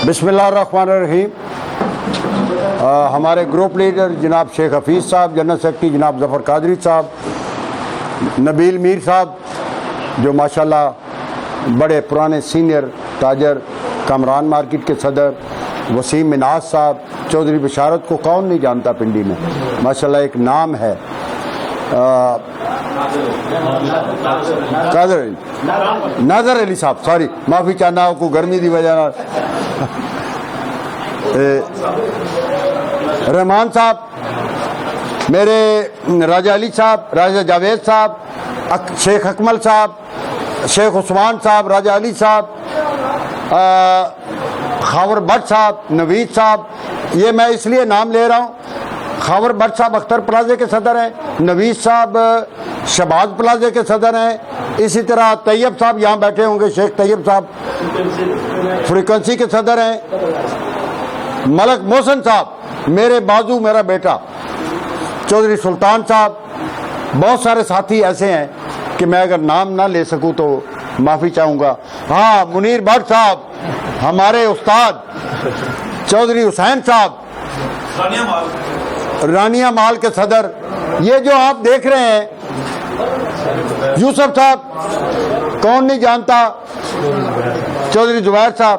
بسم اللہ الرحمن الرحیم۔ ہمارے گروپ لیڈر جناب شیخ حفیظ صاحب، جنرل سیکرٹری جناب ظفر قادری صاحب، نبیل میر صاحب جو ماشاءاللہ بڑے پرانے سینئر تاجر، کامران مارکیٹ کے صدر، وسیم مناز صاحب، چودھری بشارت کو کون نہیں جانتا پنڈی میں، ماشاءاللہ ایک نام ہے۔ ناظر علی صاحب، سوری معافی چاہنا کو گرمی دی وجہ رحمان صاحب، میرے راجہ علی صاحب، راجہ جاوید صاحب، شیخ اکمل صاحب، شیخ عثمان صاحب، راجہ علی صاحب، خاور بٹ صاحب، نوید صاحب، یہ میں اس لیے نام لے رہا ہوں، خاور بٹ صاحب اختر پلازے کے صدر ہیں، نوید صاحب شہباز پلازے کے صدر ہیں، اسی طرح طیب صاحب یہاں بیٹھے ہوں گے، شیخ طیب صاحب فریکوینسی کے صدر ہیں، ملک محسن صاحب میرے بازو میرا بیٹا، چودھری سلطان صاحب، بہت سارے ساتھی ایسے ہیں کہ میں اگر نام نہ لے سکوں تو معافی چاہوں گا۔ ہاں، منیر بٹ صاحب ہمارے استاد، چودھری حسین صاحب رانیہ مال کے صدر، یہ جو آپ دیکھ رہے ہیں یوسف صاحب کون نہیں جانتا، چودھری زبیر صاحب،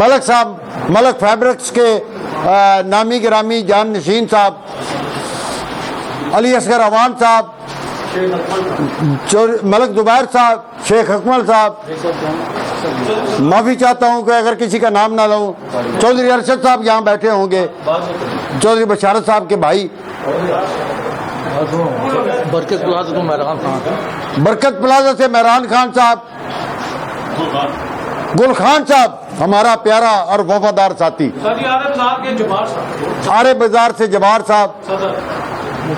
ملک صاحب، ملک فیبرکس کے نامی گرامی جان نشین صاحب، علی اصغر اوان صاحب، ملک زبیر صاحب، شیخ اکمل صاحب، معافی چاہتا ہوں کہ اگر کسی کا نام نہ لوں، چودھری ارشد صاحب یہاں بیٹھے ہوں گے، چودھری بشارت صاحب کے بھائی، برکت پلازا تو مہران خان، برکت پلازا سے مہران خان صاحب، گل خان صاحب ہمارا پیارا اور وفادار ساتھی، آرے بازار سے جبار صاحب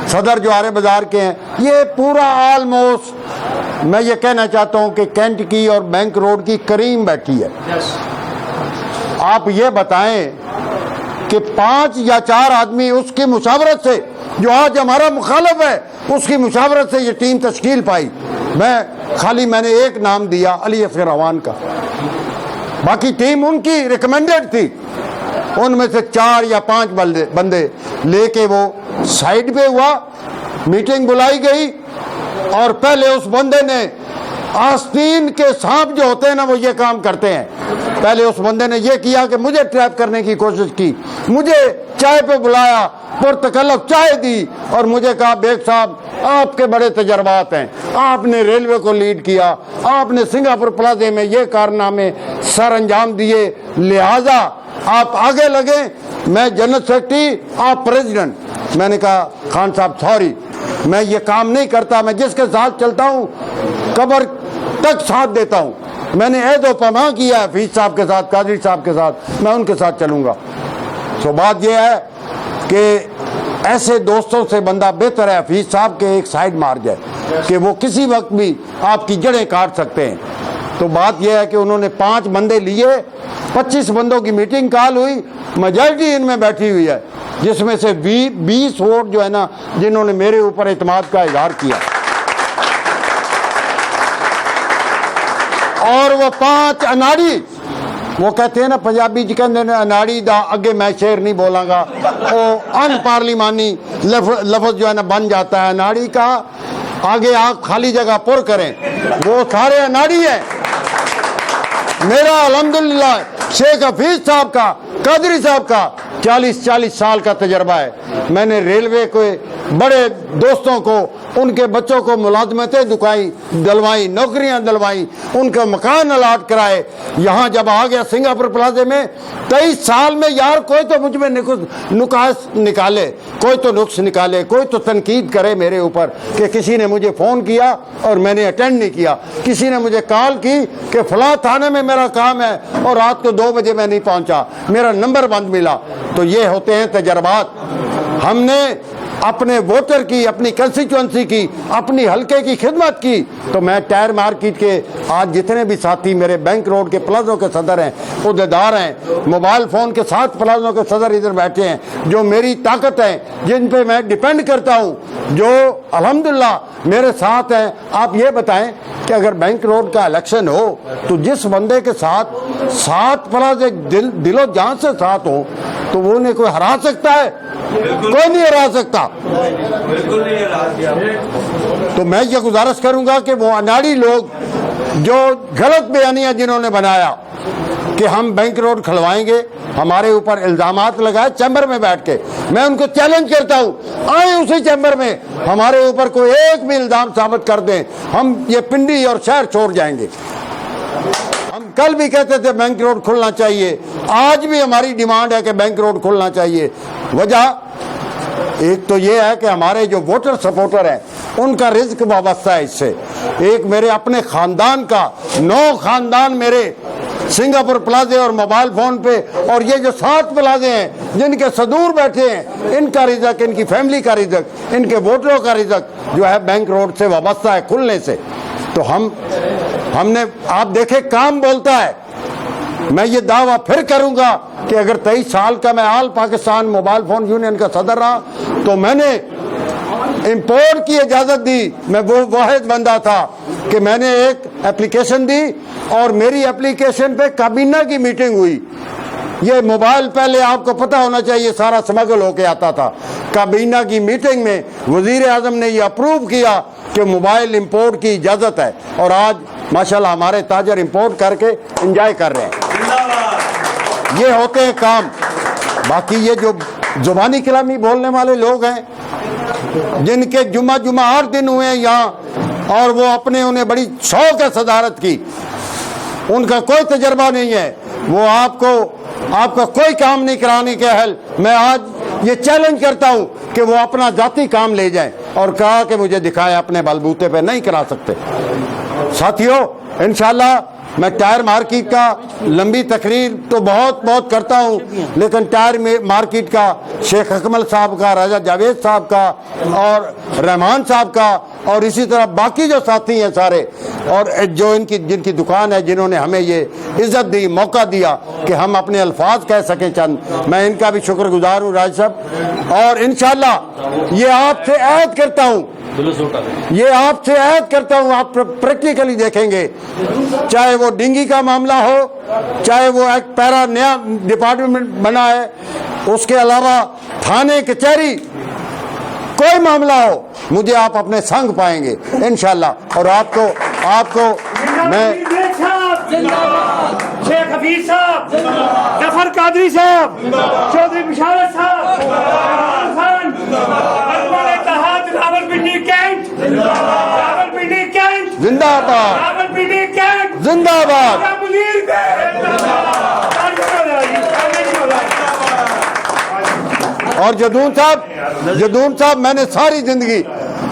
صدر جو آرے بازار کے ہیں، یہ پورا آلموسٹ میں یہ کہنا چاہتا ہوں کہ کینٹ کی اور بینک روڈ کی کریم بیٹھی ہے۔ آپ یہ بتائیں کہ 5 یا 4 آدمی اس کی مشاورت سے، جو آج ہمارا مخالف ہے، اس کی مشاورت سے یہ ٹیم تشکیل پائی۔ میں نے ایک نام دیا علی اصغر اوان کا، باقی ٹیم ان کی ریکمینڈڈ تھی، ان میں سے 4 یا 5 بندے لے کے وہ سائڈ پہ ہوا، میٹنگ بلائی گئی، اور پہلے اس بندے نے آستین کے سانپ جو ہوتے ہیں نا وہ یہ کام کرتے ہیں، پہلے اس بندے نے یہ کیا کہ مجھے ٹریپ کرنے کی کوشش کی، مجھے چائے پہ بلایا، پرتکلف چائے دی، اور مجھے کہا بیگ صاحب آپ کے بڑے تجربات ہیں، آپ نے ریلوے کو لیڈ کیا، آپ نے سنگاپور پلازے میں یہ کارنامے سر انجام دیے، لہذا آپ آگے لگیں، میں جنرل سیکرٹری، آپ پریزیڈنٹ۔ میں نے کہا خان صاحب سوری، میں یہ کام نہیں کرتا، میں جس کے ساتھ چلتا ہوں قبر تک ساتھ دیتا ہوں، میں نے عہد و پیمان کیا ہے حفیظ صاحب کے ساتھ، قادری صاحب کے ساتھ، میں ان کے ساتھ چلوں گا۔ تو بات یہ ہے کہ ایسے دوستوں سے بندہ بہتر ہے حفیظ صاحب کے ایک سائڈ مار جائے کہ وہ کسی وقت بھی آپ کی جڑیں کاٹ سکتے ہیں۔ تو بات یہ ہے کہ انہوں نے 5 بندے لیے، 25 بندوں کی میٹنگ کال ہوئی، میجارٹی ان میں بیٹھی ہوئی ہے، جس میں سے 20 ووٹ جو ہے نا جنہوں نے میرے اوپر اعتماد کا اظہار کیا، اور وہ 5 اناڑی، وہ کہتے ہیں نا پنجابی جی کہتے ہیں اناڑی دا اگے میں شعر نہیں بولاں گا، وہ ان پارلیمانی لفظ جو ہے نا بن جاتا ہے، اناڑی کا آگے آپ خالی جگہ پر کریں، وہ سارے اناڑی ہیں۔ میرا الحمدللہ شیخ حفیظ صاحب کا، قادری صاحب کا 40 سال کا تجربہ ہے، میں نے ریلوے کے بڑے دوستوں کو، ان کے بچوں کو ملازمتیں دلوائی، نوکریاں دلوائی، ان کا مکان الاٹ کرائے۔ یہاں جب آ گیا سنگاپور پلازے میں 23 سال میں، یار کوئی تو مجھ میں نقص نکالے، کوئی تو نقص نکالے، کوئی تو تنقید کرے میرے اوپر کہ کسی نے مجھے فون کیا اور میں نے اٹینڈ نہیں کیا، کسی نے مجھے کال کی کہ فلاں تھانے میں میرا کام ہے اور رات کو 2 بجے میں نہیں پہنچا، میرا نمبر بند ملا۔ تو یہ ہوتے ہیں تجربات۔ ہم نے اپنے ووٹر کی، اپنی کنسٹیچوئنسی کی، اپنی حلقے کی خدمت کی۔ تو میں ٹائر مارکیٹ کے آج جتنے بھی ساتھی میرے بینک روڈ کے پلازوں کے صدر ہیں، عہدیدار ہیں، موبائل فون کے 7 پلازوں کے صدر ادھر بیٹھے ہیں، جو میری طاقت ہے، جن پہ میں ڈیپینڈ کرتا ہوں، جو الحمدللہ میرے ساتھ ہیں۔ آپ یہ بتائیں کہ اگر بینک روڈ کا الیکشن ہو تو جس بندے کے ساتھ 7 پلازے دل و جان سے ساتھ ہو تو وہ انہیں کوئی ہرا سکتا ہے؟ کوئی نہیں ہرا سکتا. تو میں یہ گزارش کروں گا کہ وہ اناڑی لوگ جو غلط بیانیاں جنہوں نے بنایا کہ ہم بینک روڈ کھلوائیں گے, ہمارے اوپر الزامات لگائے چیمبر میں بیٹھ کے, میں ان کو چیلنج کرتا ہوں آئیں اسی چیمبر میں ہمارے اوپر کوئی ایک بھی الزام ثابت کر دیں, ہم یہ پنڈی اور شہر چھوڑ جائیں گے. ہم کل بھی کہتے تھے بینک روڈ کھلنا چاہیے, آج بھی ہماری ڈیمانڈ ہے کہ بینک روڈ کھلنا چاہیے. وجہ ایک تو یہ ہے کہ ہمارے جو ووٹر سپورٹر ہیں ان کا رزق وابستہ ہے اس سے. ایک میرے اپنے خاندان کا 9 خاندان میرے سنگاپور پلازے اور موبائل فون پہ, اور یہ جو 7 پلازے ہیں جن کے صدور بیٹھے ہیں, ان کا رزق, ان کی فیملی کا رزق, ان کے ووٹروں کا رزق جو ہے بینک روڈ سے وابستہ ہے کھلنے سے. تو ہم نے آپ دیکھے کام بولتا ہے. میں یہ دعویٰ پھر کروں گا کہ اگر 23 سال کا میں آل پاکستان موبائل فون یونین کا صدر رہا تو میں نے امپورٹ کی اجازت دی. میں وہ واحد بندہ تھا کہ میں نے ایک اپلیکیشن دی اور میری اپلیکیشن پہ کابینہ کی میٹنگ ہوئی. یہ موبائل پہلے آپ کو پتہ ہونا چاہیے سارا سمگل ہو کے آتا تھا. کابینہ کی میٹنگ میں وزیر اعظم نے یہ اپروو کیا کہ موبائل امپورٹ کی اجازت ہے, اور آج ماشاءاللہ ہمارے تاجر امپورٹ کر کے انجوائے کر رہے ہیں. یہ ہوتے ہیں کام. باقی یہ جو زبانی کلامی بولنے والے لوگ ہیں جن کے جمعہ 8 دن ہوئے ہیں یہاں, اور وہ انہیں بڑی شوق ہے صدارت کی, ان کا کوئی تجربہ نہیں ہے, وہ آپ کا کوئی کام نہیں کرانے کے اہل. میں آج یہ چیلنج کرتا ہوں کہ وہ اپنا ذاتی کام لے جائیں, اور کہا کہ مجھے دکھائیں اپنے بلبوتے پہ, نہیں کرا سکتے. ساتھیوں انشاءاللہ میں ٹائر مارکیٹ کا لمبی تقریر تو بہت کرتا ہوں, لیکن ٹائر مارکیٹ کا شیخ اکمل صاحب کا, راجہ جاوید صاحب کا, اور رحمان صاحب کا, اور اسی طرح باقی جو ساتھی ہیں سارے, اور جو جن کی دکان ہے, جنہوں نے ہمیں یہ عزت دی, موقع دیا کہ ہم اپنے الفاظ کہہ سکیں چند, میں ان کا بھی شکر گزار ہوں راج صاحب. اور انشاءاللہ یہ آپ سے عہد کرتا ہوں, آپ پریکٹیکلی دیکھیں گے, چاہے وہ ڈنگی کا معاملہ ہو, چاہے وہ ایک پیرا نیا ڈپارٹمنٹ بنا ہے, اس کے علاوہ تھانے کچہری کوئی معاملہ ہو, مجھے آپ اپنے سنگ پائیں گے انشاءاللہ. اور آپ کو میں شیخ حفیظ صاحب, ظفر قادری صاحب, چودھری بشارت صاحب, راولپنڈی کینٹ زندہ باد, زندہ باد. اور جدون صاحب میں نے ساری زندگی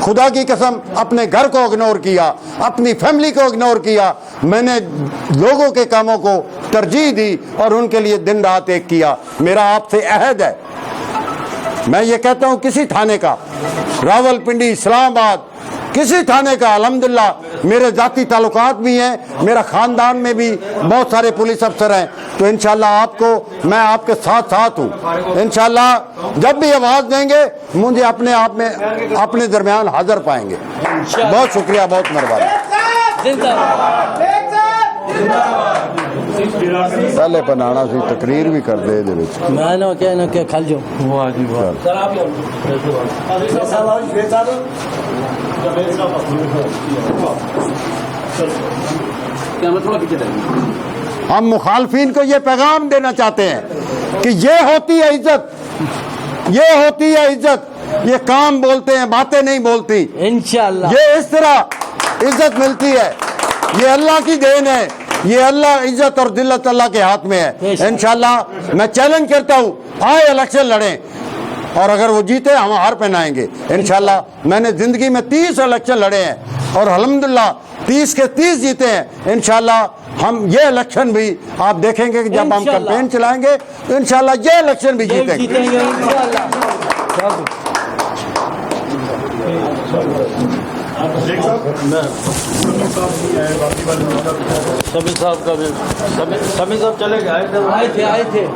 خدا کی قسم اپنے گھر کو اگنور کیا, اپنی فیملی کو اگنور کیا. میں نے لوگوں کے کاموں کو ترجیح دی اور ان کے لیے دن رات ایک کیا. میرا آپ سے عہد ہے, میں یہ کہتا ہوں کسی تھانے کا, راولپنڈی, اسلام آباد, کسی تھانے کا, الحمدللہ میرے ذاتی تعلقات بھی ہیں, میرا خاندان میں بھی بہت سارے پولیس افسر ہیں. تو انشاءاللہ میں آپ کے ساتھ ہوں. انشاءاللہ جب بھی آواز دیں گے مجھے اپنے درمیان حاضر پائیں گے. بہت شکریہ, بہت مہربانی. پہلے پنانا سی تقریر بھی کر دے میں کھل جاؤں. ہم مخالفین کو یہ پیغام دینا چاہتے ہیں کہ یہ ہوتی ہے عزت, یہ کام بولتے ہیں, باتیں نہیں بولتی. انشاءاللہ یہ اس طرح عزت ملتی ہے, یہ اللہ کی دین ہے, یہ اللہ عزت اور ذلت اللہ کے ہاتھ میں ہے. انشاءاللہ میں چیلنج کرتا ہوں, آئے الیکشن لڑیں, اور اگر وہ جیتے ہم ہار پہنائیں گے انشاءاللہ. میں نے زندگی میں 30 الیکشن لڑے ہیں اور الحمدللہ 30 کے 30 جیتے ہیں. انشاءاللہ ہم یہ الیکشن بھی آپ دیکھیں گے کہ جب ہم کیمپین چلائیں گے تو انشاءاللہ یہ الیکشن بھی جیتیں گے. سمی صاحب چلے گئے, آئے تھے